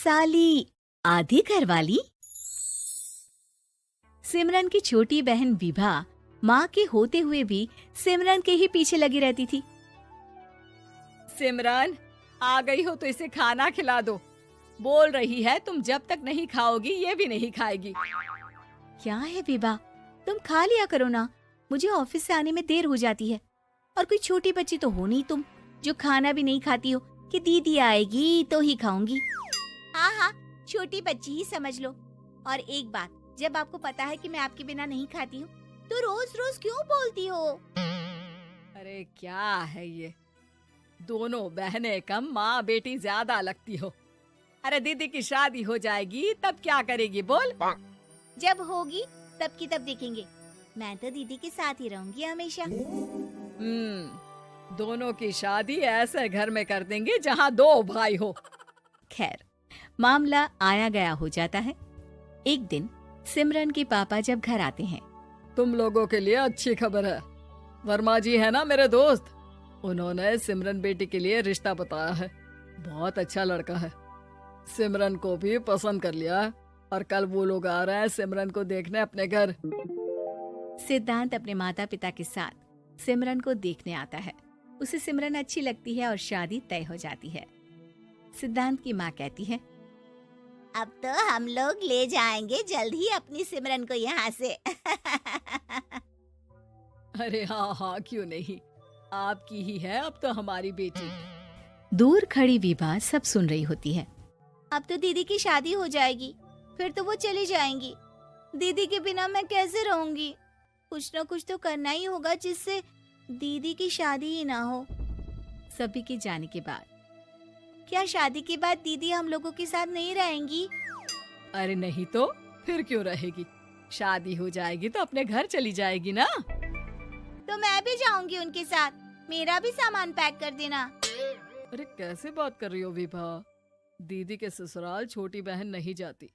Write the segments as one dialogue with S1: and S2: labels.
S1: साली आधी घरवाली। सिमरन की छोटी बहन विभा माँ के होते हुए भी सिमरन के ही पीछे लगी रहती थी।
S2: सिमरन, आ गई हो तो इसे खाना खिला दो। बोल रही है तुम जब तक नहीं खाओगी ये भी नहीं खाएगी।
S1: क्या है विभा, तुम खा लिया करो ना, मुझे ऑफिस से आने में देर हो जाती है। और कोई छोटी बच्ची तो हो नहीं तुम जो खाना भी नहीं खाती हो कि दीदी आएगी तो ही खाऊंगी। हाँ हाँ, छोटी बच्ची ही समझ लो। और एक बात, जब आपको पता है कि मैं आपके बिना नहीं खाती हूँ तो रोज रोज क्यों बोलती हो?
S2: अरे क्या है ये, दोनों बहनें कम माँ बेटी ज्यादा लगती हो। अरे दीदी की शादी हो जाएगी तब क्या करेगी बोल?
S1: जब होगी तब की तब देखेंगे। मैं तो दीदी के साथ ही रहूंगी हमेशा।
S2: दोनों की शादी ऐसे घर में कर देंगे जहाँ दो भाई हो।
S1: खैर, मामला आया गया हो जाता है। एक दिन सिमरन के पापा जब घर आते हैं,
S2: तुम लोगों के लिए अच्छी खबर है। वर्मा जी है ना मेरे दोस्त, उन्होंने सिमरन बेटी के लिए रिश्ता बताया है। बहुत अच्छा लड़का है, सिमरन को भी पसंद कर लिया है और कल वो लोग आ रहे हैं सिमरन को देखने अपने घर।
S1: सिद्धांत अपने माता पिता के साथ सिमरन को देखने आता है। उसे सिमरन अच्छी लगती है और शादी तय हो जाती है। सिद्धांत की माँ कहती है, अब तो हम लोग ले जाएंगे जल्द ही अपनी सिमरन को यहाँ से।
S2: अरे हाँ हाँ, क्यों नहीं, आपकी ही है अब तो हमारी बेटी।
S1: दूर खड़ी विभा सब सुन रही होती है। अब तो दीदी की शादी हो जाएगी, फिर तो वो चली जाएंगी। दीदी के बिना मैं कैसे रहूंगी? कुछ न कुछ तो करना ही होगा जिससे दीदी की शादी ही ना हो। सभी के जाने के बाद क्या शादी के बाद दीदी हम लोगों के साथ नहीं रहेंगी?
S2: अरे नहीं तो फिर क्यों रहेगी, शादी हो जाएगी तो अपने घर चली जाएगी ना।
S1: तो मैं भी जाऊंगी उनके साथ, मेरा भी सामान पैक कर देना।
S2: अरे कैसे बात कर रही हो विभा, दीदी के ससुराल छोटी बहन नहीं जाती।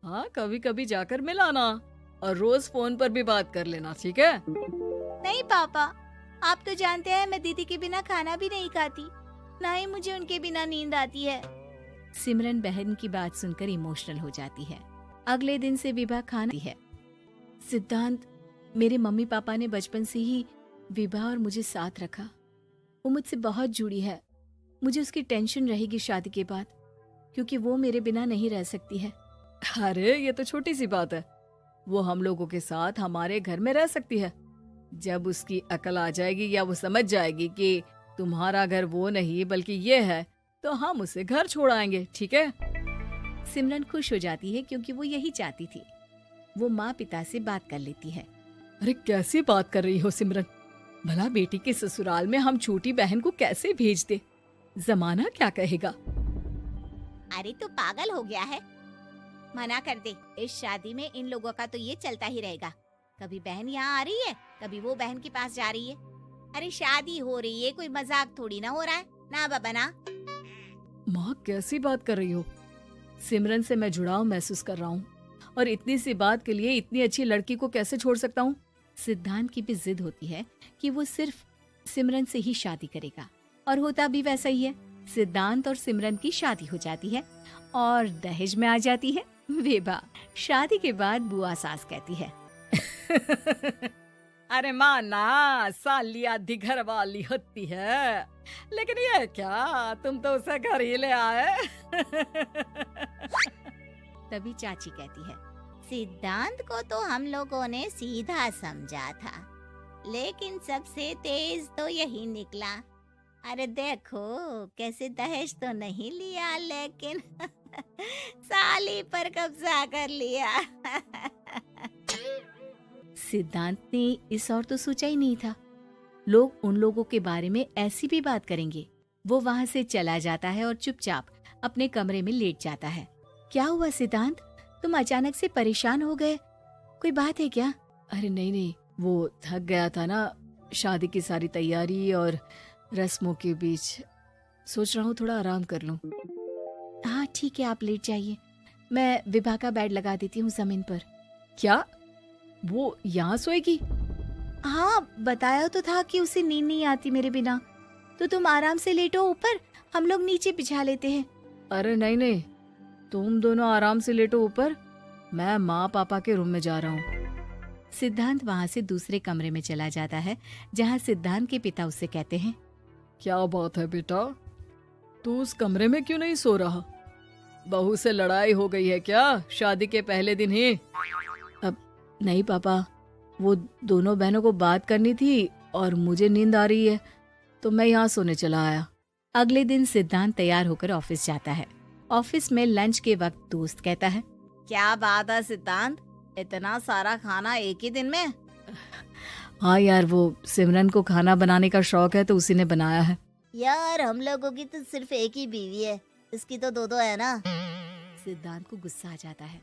S2: हाँ, कभी कभी जाकर मिलाना और रोज फोन पर भी बात कर लेना, ठीक है?
S1: नहीं पापा, आप तो जानते हैं मैं दीदी के बिना खाना भी नहीं खाती, ना ही मुझे उनके बिना नींद आती है। सिमरन बहन की बात सुनकर इमोशनल हो जाती है। अगले दिन से विभा खाती है। सिद्धांत, मेरे मम्मी पापा ने बचपन से ही विभा और मुझे साथ रखा। वो मुझसे बहुत जुड़ी है। मुझे उसकी टेंशन रहेगी शादी के बाद, क्योंकि वो मेरे बिना नहीं रह सकती है।
S2: अरे ये तो छोटी सी बात है, वो हम लोगों के साथ हमारे घर में रह सकती है। जब उसकी अकल आ जाएगी या वो समझ जाएगी कि तुम्हारा घर वो नहीं बल्कि ये है, तो हम उसे घर छोड़ आएंगे, ठीक है?
S1: सिमरन खुश हो जाती है क्योंकि वो यही चाहती थी। वो माँ पिता से बात कर लेती है।
S2: अरे कैसी बात कर रही हो सिमरन, भला बेटी के ससुराल में हम छोटी बहन को कैसे भेज दे? जमाना क्या कहेगा?
S1: अरे तो पागल हो गया है, मना कर दे। इस शादी में इन लोगों का तो ये चलता ही रहेगा। कभी बहन यहाँ आ रही है, कभी वो बहन के पास जा रही है। अरे शादी हो रही है, कोई मजाक थोड़ी ना हो रहा है ना बाबा ना।
S2: माँ कैसी बात कर रही हो? सिमरन से मैं जुड़ाव महसूस कर रहा हूँ और इतनी सी बात के लिए इतनी अच्छी लड़की को कैसे छोड़ सकता हूँ?
S1: सिद्धांत की भी जिद होती है कि वो सिर्फ सिमरन से ही शादी करेगा, और होता भी वैसा ही है। सिद्धांत और सिमरन की शादी हो जाती है और दहेज में आ जाती है विभा। शादी के बाद बुआ सास कहती है,
S2: अरे माँ ना, साली आधी घर वाली होती है, लेकिन ये क्या, तुम तो उसे घर ही ले आए।
S1: तभी चाची कहती है, सिद्धांत को तो हम लोगों ने सीधा समझा था, लेकिन सबसे तेज तो यही निकला। अरे देखो कैसे दहेज तो नहीं लिया, लेकिन साली पर कब्जा कर लिया। सिद्धांत ने इस और तो सोचा ही नहीं था, लोग उन लोगों के बारे में ऐसी भी बात करेंगे। वो वहाँ से चला जाता है और चुपचाप अपने कमरे में लेट जाता है। क्या हुआ सिद्धांत, तुम अचानक से परेशान हो गए, कोई बात है क्या?
S2: अरे नहीं नहीं, वो थक गया था ना, शादी की सारी तैयारी और रस्मों के बीच, सोच रहा हूँ थोड़ा आराम कर लूँ।
S1: हाँ ठीक है, आप लेट जाइए, मैं विभा का बेड लगा देती हूँ जमीन पर।
S2: क्या वो यहाँ सोएगी?
S1: हाँ, बताया तो था कि उसे नींद नहीं आती मेरे बिना, तो तुम आराम से लेटो ऊपर, हम लोग नीचे बिछा लेते हैं।
S2: अरे नहीं नहीं, तुम दोनों आराम से लेटो ऊपर, मैं माँ पापा के रूम में जा रहा हूँ।
S1: सिद्धांत वहां से दूसरे कमरे में चला जाता है जहां सिद्धांत के पिता उससे कहते हैं,
S2: क्या बात है बेटा, तू उस कमरे में क्यों नहीं सो रहा? बहू से लड़ाई हो गई है क्या शादी के पहले दिन ही?
S1: अब नहीं पापा, वो दोनों बहनों को बात करनी थी और मुझे नींद आ रही है तो मैं यहाँ सोने चला आया। अगले दिन सिद्धांत तैयार होकर ऑफिस जाता है। ऑफिस में लंच के वक्त दोस्त कहता है, क्या बात है सिद्धांत, इतना सारा खाना एक ही दिन में? हाँ यार, वो सिमरन को खाना बनाने का शौक है तो उसी ने बनाया है।
S3: यार हम लोगों की तो सिर्फ एक ही बीवी है, इसकी तो दो है ना।
S1: सिद्धांत को गुस्सा आ जाता है।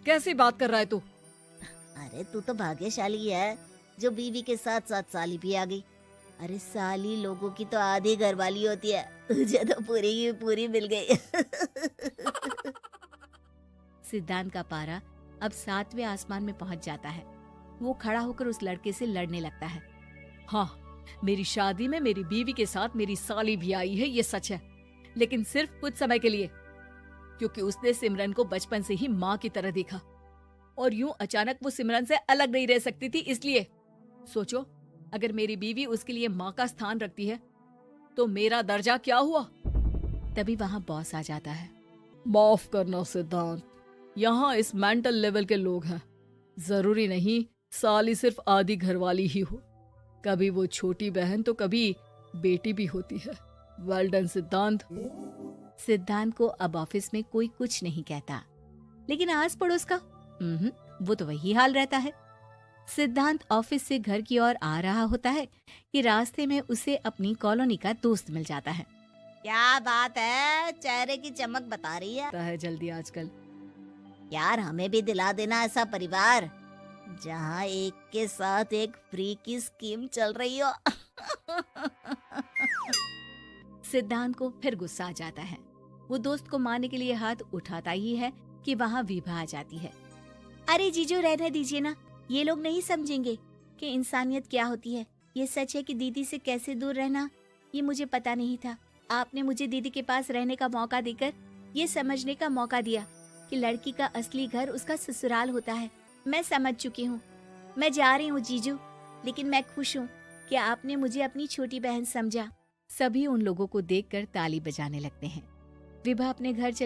S2: कैसी बात कर रहा है तू?
S3: अरे तू तो भाग्यशाली है जो बीवी के साथ साथ साली भी आ गई। अरे साली लोगों की तो आधी घरवाली होती है, तुझे तो पूरी की पूरी मिल गई।
S1: सिद्धांत का पारा अब 7वें आसमान में पहुंच जाता है। वो खड़ा होकर उस लड़के से लड़ने लगता है।
S2: हाँ, मेरी शादी में मेरी बीवी के साथ मेरी साली भी आई है, ये सच है, लेकिन सिर्फ कुछ समय के लिए, क्योंकि उसने सिमरन को बचपन से ही माँ की तरह देखा और यूं अचानक वो सिमरन से अलग नहीं रह सकती थी। इसलिए सोचो, अगर मेरी बीवी उसके लिए माँ का स्थान रखती है तो मेरा दर्जा क्या हुआ?
S1: तभी वहाँ बॉस आ जाता है।
S2: माफ करना सिद्धांत, यहाँ इस मेंटल लेवल के लोग हैं, जरूरी नहीं साली सिर्फ आधी घरवाली ही हो, कभी वो छोटी बहन तो कभी बेटी भी होती है। वेल डन सिद्धांत।
S1: सिद्धांत को अब ऑफिस में कोई कुछ नहीं कहता, लेकिन आस पड़ोस का वो तो वही हाल रहता है। सिद्धांत ऑफिस से घर की ओर आ रहा होता है कि रास्ते में उसे अपनी कॉलोनी का दोस्त मिल जाता है।
S3: क्या बात है, चेहरे की चमक बता रही है।
S2: जल्दी आजकल
S3: यार हमें भी दिला देना ऐसा परिवार जहाँ एक के साथ एक फ्री की स्कीम चल रही हो।
S1: सिद्धांत को फिर गुस्सा आ जाता है। वो दोस्त को मारने के लिए हाथ उठाता ही है कि वहाँ विभा आ जाती है। अरे जीजू, रहने दीजिए ना, ये लोग नहीं समझेंगे कि इंसानियत क्या होती है। ये सच है कि दीदी से कैसे दूर रहना ये मुझे पता नहीं था। आपने मुझे दीदी के पास रहने का मौका देकर ये समझने का मौका दिया कि लड़की का असली घर उसका ससुराल होता है। मैं समझ चुकी हूँ, मैं जा रही हूँ जीजू, लेकिन मैं खुश हूँ कि आपने मुझे अपनी छोटी बहन समझा। सभी उन लोगों को देखकर ताली बजाने लगते हैं। विभा अपने घर चली